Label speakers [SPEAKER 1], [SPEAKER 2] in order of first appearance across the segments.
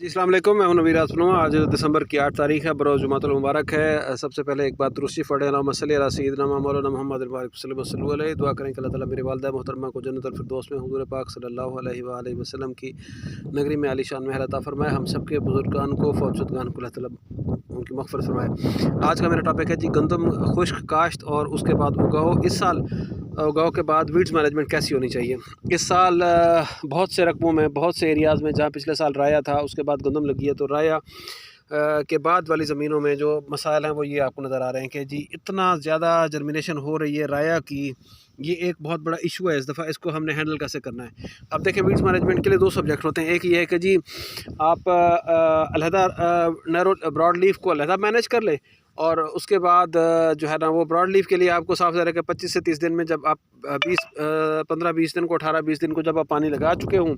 [SPEAKER 1] जी, अस्सलाम वालेकुम। मैं हूं नवीर आसलूँ। आज दिसंबर की 8 तारीख़ है, बरोज़ जुमातुल मुबारक है। सबसे पहले एक बात दुरुस्ती पढ़ें, अल्लाहुम्मा सल्ली अला सय्यिदिना मौलाना मुहम्मद वसल्लम अलैहि। दुआ करें कि अल्लाह ताला मेरी वालिदा मोहतरमा को जन्नतुल फिरदौस में हुज़ूर पाक सल्लल्लाहु अलैहि वसल्लम की नगरी में आलीशान महल अता फ़रमाए। हम सब के बुज़ुर्गान को, फ़ौतशुदगान को अल्लाह ताला उनकी मग़फ़िरत फ़रमाए। आज का मेरा टॉपिक है जी गंदम खुश्क काश्त और उसके बाद उगाओ। इस साल उगाओ के बाद वीड्स मैनेजमेंट कैसी होनी चाहिए। इस साल बहुत से रकबों में, बहुत से एरियाज़ में जहाँ पिछले साल राया था उसके बाद गंदम लगी है, तो राया के बाद वाली ज़मीनों में जो मसाइल हैं वो ये आपको नज़र आ रहे हैं कि जी इतना ज़्यादा जर्मिनेशन हो रही है राया की। ये एक बहुत बड़ा इशू है। इस दफ़ा इसको हमने हैंडल कैसे करना है। अब देखें, वीड्स मैनेजमेंट के लिए दो सब्जेक्ट होते हैं। एक ये है कि जी आप अलहदा नैरो ब्रॉड लीफ को अलहदा मैनेज कर ले, और उसके बाद जो है ना वो ब्रॉड लीफ के लिए आपको साफ ज़रा कि 25 से 30 दिन में जब आप 15-20 दिन को 18-20 दिन को जब आप पानी लगा चुके हों,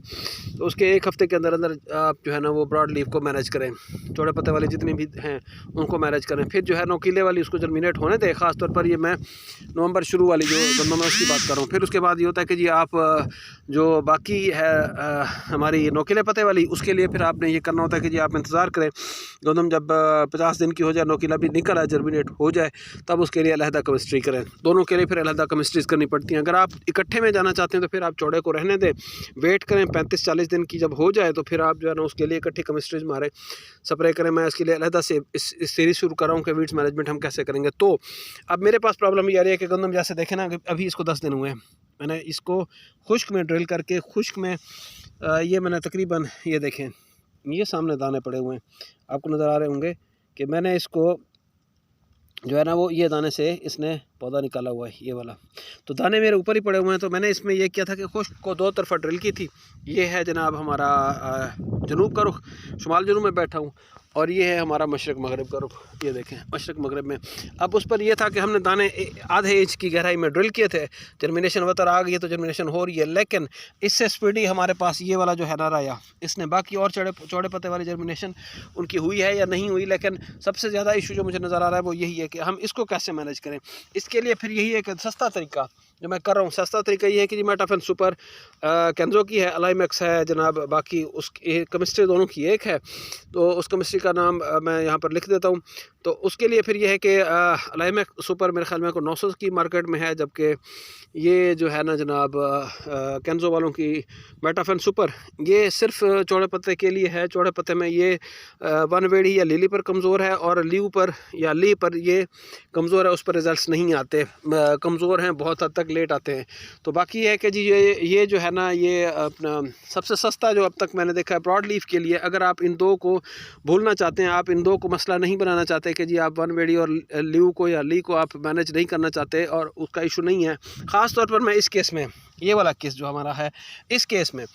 [SPEAKER 1] तो उसके एक हफ़्ते के अंदर अंदर आप जो है ना वो ब्रॉड लीफ को मैनेज करें। चौड़े पत्ते वाली जितनी भी हैं उनको मैनेज करें। फिर जो है नोकीले वाली उसको जर्मिनेट होने दें। ख़ास तौर पर ये मैं नवंबर शुरू वाली जो गंदम है उसकी बात कर रहा हूँ। फिर उसके बाद ये होता है कि जी आप जो बाकी है हमारी नोकीले पत्ते वाली, उसके लिए फिर आपने ये करना होता है कि जी आप इंतज़ार करें गंदम जब 50 दिन की हो जाए, नोकीला भी निकल आए, जर्मिनेट हो जाए, तब उसके लिए अलहदा केमिस्ट्री करें। दोनों के लिए फिर अलहदा केमिस्ट्रीज़ करनी पड़ती हैं। अगर आप इकट्ठे में जाना चाहते हैं तो फिर आप चौड़े को रहने दें, वेट करें 35-40 दिन की जब हो जाए तो फिर आप जो है ना उसके लिए इकट्ठी केमिस्ट्रीज मारें, स्प्रे करें। मैं इसके लिए अलहदा से इस सीरीज़ शुरू कर रहा हूँ कि वीड्स मैनेजमेंट हम कैसे करेंगे। तो अब मेरे पास प्रॉब्लम ये आ रही है कि गंदम जैसे देखें ना, अभी इसको 10 दिन हुए हैं, मैंने इसको खुश्क में ड्रिल करके, खुश्क में ये मैंने तकरीबन, ये देखें ये सामने दाने पड़े हुए हैं, आपको नज़र आ रहे होंगे कि मैंने इसको जो है ना वो ये दाने से इसने पौधा निकाला हुआ है, ये वाला। तो दाने मेरे ऊपर ही पड़े हुए हैं। तो मैंने इसमें ये किया था कि खुश्क को दो तरफा ड्रिल की थी। ये है जनाब हमारा जनूब का रुख, शुमाल जनूब में बैठा हूँ, और ये है हमारा मशरक़ मगरब का रुख। ये देखें मशरक़ मगरब में। अब उस पर यह था कि हमने दाने आधे इंच की गहराई में ड्रिल किए थे। जर्मिनेशन वतर आ गई है तो जर्मिनेशन हो रही है, लेकिन इससे स्पीडी हमारे पास ये वाला जो है ना राया, इसने बाकी और चौड़े पत्ते वाली जर्मिनेशन उनकी हुई है या नहीं हुई। लेकिन सबसे ज़्यादा इशू जो मुझे नज़र आ रहा है वो यही है कि हम इसको कैसे मैनेज करें। इसके लिए फिर यही एक सस्ता तरीका जो मैं कर रहा हूँ, सस्ता तरीका ये है कि जी मेटाफेन सुपर कैंजो की है, अलाइमेक्स है जनाब, बाकी उसकी केमिस्ट्री दोनों की एक है। तो उस केमिस्ट्री का नाम मैं यहाँ पर लिख देता हूँ। तो उसके लिए फिर ये है कि अलाइमेक्स सुपर मेरे ख्याल में को 900 की मार्केट में है, जबकि ये जो है ना जनाब कैंजो वालों की मेटाफेन सुपर ये सिर्फ चौड़े पत्ते के लिए है। चौड़े पत्ते में ये वन वेड़ी या लिली पर कमज़ोर है, और लीव पर या ली पर ये कमज़ोर है, उस पर रिजल्ट्स नहीं आते, कमज़ोर हैं, बहुत हद तक लेट आते हैं। तो बाकी है कि जी ये जो है ना ये अपना सबसे सस्ता जो अब तक मैंने देखा है ब्रॉड लीफ के लिए। अगर आप इन दो को भूलना चाहते हैं, आप इन दो को मसला नहीं बनाना चाहते कि जी आप वन वेड़ी और लीव को या ली को आप मैनेज नहीं करना चाहते और उसका इशू नहीं है। ख़ास तौर पर मैं इस केस में, ये वाला केस जो हमारा है, इस केस में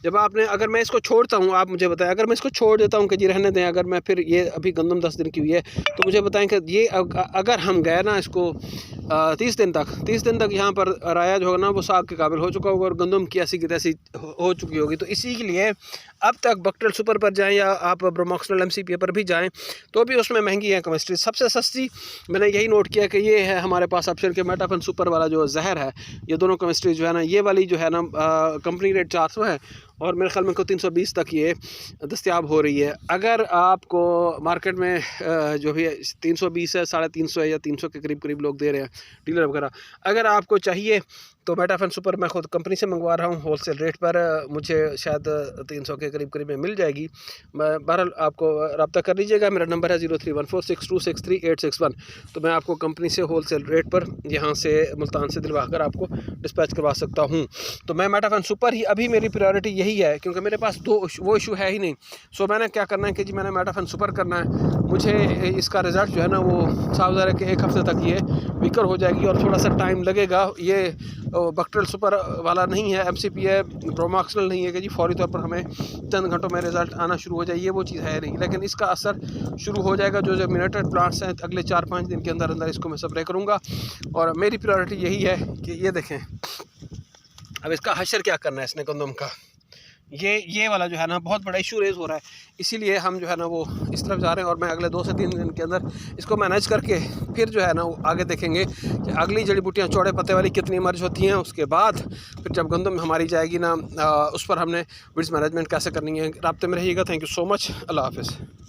[SPEAKER 1] जब आपने, अगर मैं इसको छोड़ता हूँ, आप मुझे बताएं, अगर मैं इसको छोड़ देता हूँ कि जी रहने दें, अगर मैं फिर ये अभी गंदम 10 दिन की हुई है, तो मुझे बताएं कि ये अगर हम गए ना इसको 30 दिन तक यहाँ पर राया जो होगा ना वो साग के काबिल हो चुका होगा और गंदम की ऐसी की तैसी हो चुकी होगी। तो इसी के लिए अब तक बक्टल सुपर पर जाएं या आप ब्रोमोक्सिनल MCPA पर भी जाएं तो भी उसमें महंगी है केमिस्ट्री। सबसे सस्ती मैंने यही नोट किया कि ये है हमारे पास अबशर के मेटाफेन सुपर वाला जो जहर है। ये दोनों केमिस्ट्री जो है ना, ये वाली जो है ना कंपनी रेट 400 है, और मेरे ख्याल में को 320 तक ये दस्तियाब हो रही है। अगर आपको मार्केट में जो भी 320 है, 350 है, या 300 के करीब लोग दे रहे हैं डीलर वगैरह, अगर आपको चाहिए तो मेटाफेन सुपर मैं ख़ुद कंपनी से मंगवा रहा हूँ होलसेल रेट पर, मुझे शायद 300 के करीब में मिल जाएगी। मैं बहरहाल आपको रब्ता कर लीजिएगा, मेरा नंबर है 031462638161। तो मैं आपको कंपनी से होलसेल रेट पर यहाँ से मुल्तान से दिलवा कर आपको डिस्पैच करवा सकता हूँ। तो मैं मेटाफेन सुपर ही अभी मेरी प्रायोरिटी यही है, क्योंकि मेरे पास वो इशू है ही नहीं। सो मैंने क्या करना है कि जी मैंने मेटाफेन सुपर करना है। मुझे इसका रिज़ल्ट जो है ना वो साफ ज़ाहिर है कि एक हफ़्ते तक ये वीकर हो जाएगी और थोड़ा सा टाइम लगेगा। ये बक्टल सुपर वाला नहीं है, MCPA ब्रोमोक्सिनल नहीं है कि जी फौरी तौर पर हमें चंद घंटों में रिज़ल्ट आना शुरू हो जाए, ये वो चीज़ है नहीं। लेकिन इसका असर शुरू हो जाएगा। जो जर्मिनेटेड प्लांट्स हैं अगले 4-5 दिन के अंदर अंदर इसको मैं स्प्रे करूँगा, और मेरी प्रायोरिटी यही है कि ये देखें अब इसका हशर क्या करना है इसने गंदम का। ये वाला जो है ना बहुत बड़ा इशू रेज़ हो रहा है, इसीलिए हम जो है ना वो इस तरफ जा रहे हैं। और मैं अगले 2 से 3 दिन के अंदर इसको मैनेज करके फिर जो है ना वो आगे देखेंगे कि अगली जड़ी बूटियाँ चौड़े पत्ते वाली कितनी मर्ज होती हैं। उसके बाद फिर जब गंदम हमारी जाएगी ना उस पर हमने वीड्स मैनेजमेंट कैसे करनी है। राब्ते में रहिएगा। Thank you so much. अल्लाह हाफ़िज़।